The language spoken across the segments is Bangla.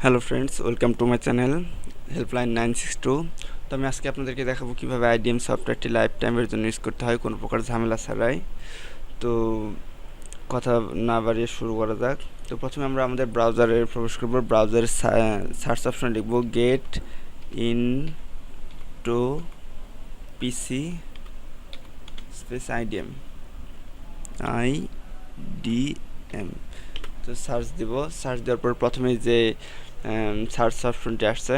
Hello friends, welcome to my channel helpline 962। তো আমি আজকে আপনাদেরকে দেখাবো কীভাবে আইডিএম সফটওয়্যারটি লাইফ টাইমের জন্য ইউজ করতে হয় কোনো প্রকার ঝামেলা ছাড়াই। তো কথা না বাড়িয়ে শুরু করা যাক। তো প্রথমে আমরা আমাদের ব্রাউজারে প্রবেশ করব। ব্রাউজারের সার্চ অপশনে লিখব get in to PC space IDM IDM। তো সার্চ দিব। সার্চ দেওয়ার পর প্রথমে যে সার্চ অপশনটি আসছে,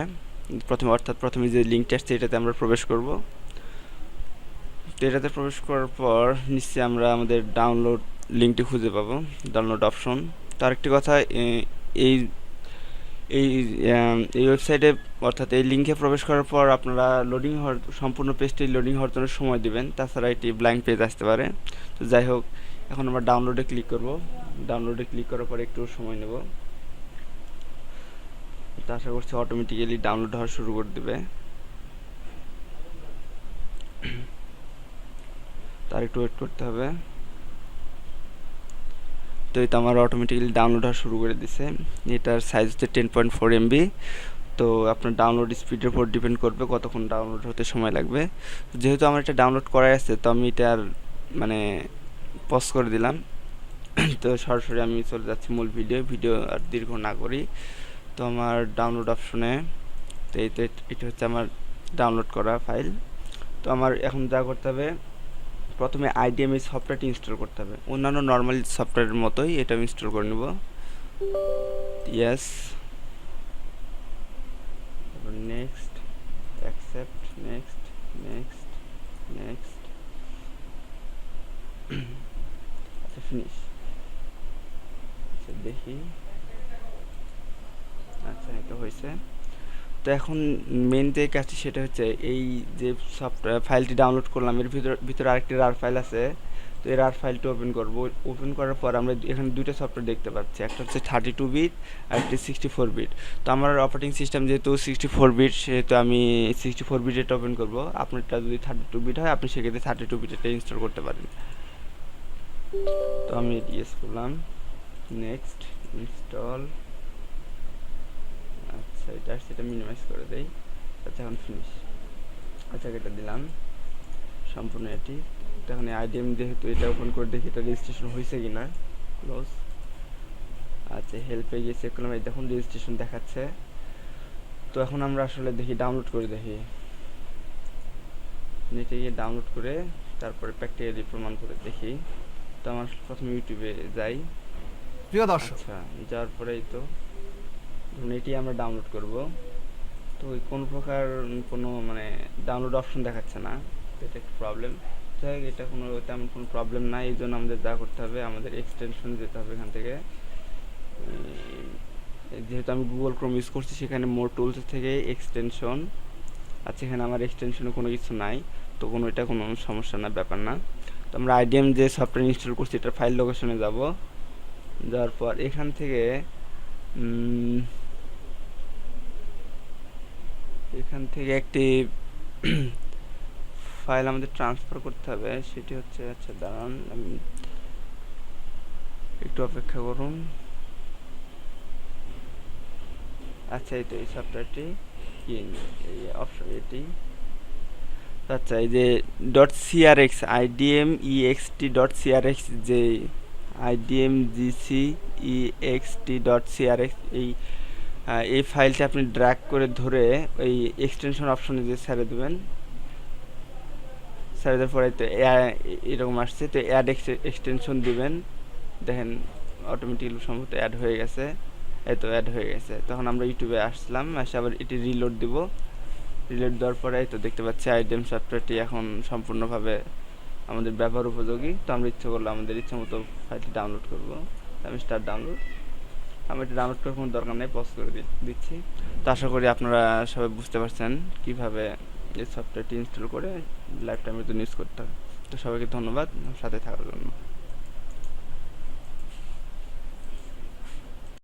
প্রথমে যে লিঙ্কটি আসছে এটাতে আমরা প্রবেশ করব। তো এটাতে প্রবেশ করার পর নিশ্চয়ই আমরা আমাদের ডাউনলোড লিঙ্কটি খুঁজে পাবো, ডাউনলোড অপশন। তো আরেকটি কথা, এই এই এই ওয়েবসাইটে অর্থাৎ এই লিঙ্কে প্রবেশ করার পর আপনারা সম্পূর্ণ পেজটি লোডিং হওয়ার জন্য সময় দিবেন, তাছাড়া এটি ব্ল্যাঙ্ক পেজ আসতে পারে। তো যাই হোক, এখন আমরা ডাউনলোডে ক্লিক করব। ডাউনলোডে ক্লিক করার পর একটু সময় নেব। তো আশা করছি অটোমেটিক্যালি ডাউনলোড হওয়া শুরু করে দেবে। তার একটু ওয়েট করতে হবে। তো এটা আমার অটোমেটিক্যালি ডাউনলোড হওয়া শুরু করে দিছে। এটার সাইজ হচ্ছে 10.4 MB। তো আপনার ডাউনলোড স্পিডের উপর ডিপেন্ড করবে কতক্ষণ ডাউনলোড হতে সময় লাগবে। যেহেতু আমার এটা ডাউনলোড করাই আছে, তো আমি এটা আর পজ করে দিলাম। তো সরাসরি আমি চলে যাচ্ছি মূল ভিডিও আর দীর্ঘ না করি। তো আমার ডাউনলোড অপশনে, তো এটা হচ্ছে আমার ডাউনলোড করা ফাইল। তো আমার এখন যা করতে হবে, প্রথমে IDM এই সফটওয়্যারটি ইনস্টল করতে হবে। অন্যান্য নর্মাল সফটওয়্যারের মতোই এটা ইনস্টল করে নেব। ইয়েস, নেক্সট, অ্যাকসেপ্ট, নেক্সট, আচ্ছা ফিনিশ। আচ্ছা দেখি, আচ্ছা এটা হয়েছে। তো এখন মেন যে কাজটি সেটা হচ্ছে এই যে সফটওয়্যার ফাইলটি ডাউনলোড করলাম, এর ভিতরে আরেকটি রার ফাইল আছে। তো এই রার ফাইলটি ওপেন করব। ওপেন করার পর আমরা এখানে দুইটা সফটওয়্যার দেখতে পাচ্ছি, একটা হচ্ছে 32 বিট আর একটি 64 বিট। তো আমার অপারেটিং সিস্টেম যেহেতু 64 বিট, সেহেতু আমি 64 বিটেরটা ওপেন করব। আপনারটা যদি 32 বিট হয়, আপনি সেক্ষেত্রে 32 বিটেরটা ইনস্টল করতে পারেন। তো আমি ইয়েস করলাম, নেক্সট, ইনস্টল। আচ্ছা এটা সেটা মিনিমাইজ করে দেই। আচ্ছা এখন ফিনিশ। আচ্ছা এটা দিলাম সম্পূর্ণ এটি। এখন IDM যেহেতু এটা ওপেন করে দেখি এটা রেজিস্ট্রেশন হয়েছে কিনা। ক্লোজ। আচ্ছা হেল্পে গিয়ে চেক করলাম, এই দেখুন রেজিস্ট্রেশন দেখাচ্ছে। তো এখন আমরা আসলে দেখি, ডাউনলোড করে দেখি, নেটে গিয়ে ডাউনলোড করে তারপরে প্র্যাকটিক্যালি প্রমাণ করে দেখি। তো আমার প্রথমে ইউটিউবে যাই। প্রিয় দর্শক, আচ্ছা যাওয়ার পরেই তো ধরুন এটি আমরা ডাউনলোড করব। তো কোনো প্রকার কোনো ডাউনলোড অপশন দেখাচ্ছে না, এটা একটু প্রবলেম। যাই হোক, এটা তেমন কোনো প্রবলেম নাই। এই জন্য আমাদের যা করতে হবে, আমাদের এক্সটেনশনে যেতে হবে। এখান থেকে যেহেতু আমি গুগল ক্রোম ইউজ করছি, সেখানে মোর টুলস থেকে এক্সটেনশন আছে। এখানে আমার এক্সটেনশনে কোনো কিছু নাই, তো এটা কোনো সমস্যা না, ব্যাপার না। তো আমরা IDM যে সফটওয়্যার ইনস্টল করছি এটার ফাইল লোকেশনে যাব। যাওয়ার পর এখান থেকে একটি ফাইল আমাদের ট্রান্সফার করতে হবে, সেটি হচ্ছে, আচ্ছা দাঁড়ান আমি একটু অপেক্ষা করুন। আচ্ছা এই তো এই সফটওয়্যারটি, এই অপশন এটি। আচ্ছা এই যে .crx IDM ext .crx, যে IDM gc ext .crx, এই ফাইলটি আপনি ড্র্যাগ করে ধরে এই এক্সটেনশন অপশনে যে ছেড়ে দেবেন। ছেড়ে দেওয়ার পরে তো এরকম আসছে, তো অ্যাড এক্সটেনশন দিবেন। দেখেন অটোমেটিক্যালি সম্ভবত অ্যাড হয়ে গেছে। এই তো অ্যাড হয়ে গেছে। তখন আমরা ইউটিউবে আসলাম, এসে আবার এটি রিলোড দিব। রিলোড দেওয়ার পরে এই তো দেখতে পাচ্ছি IDM সফটওয়্যারটি এখন সম্পূর্ণভাবে আমাদের ব্যবহার উপযোগী। তো আমরা ইচ্ছে করলে আমাদের ইচ্ছে মতো ফাইলটি ডাউনলোড করব। আমি স্টার্ট ডাউনলোড, আমি এটা ডাউনলোড করার কোনো দরকার নেই, পজ করে দিচ্ছি। তো আশা করি আপনারা সবাই বুঝতে পারছেন কীভাবে এই সফটওয়্যারটি ইনস্টল করে লাইফ টাইমের জন্য ইউজ করতে হবে। তো সবাইকে ধন্যবাদ সাথে থাকার জন্য।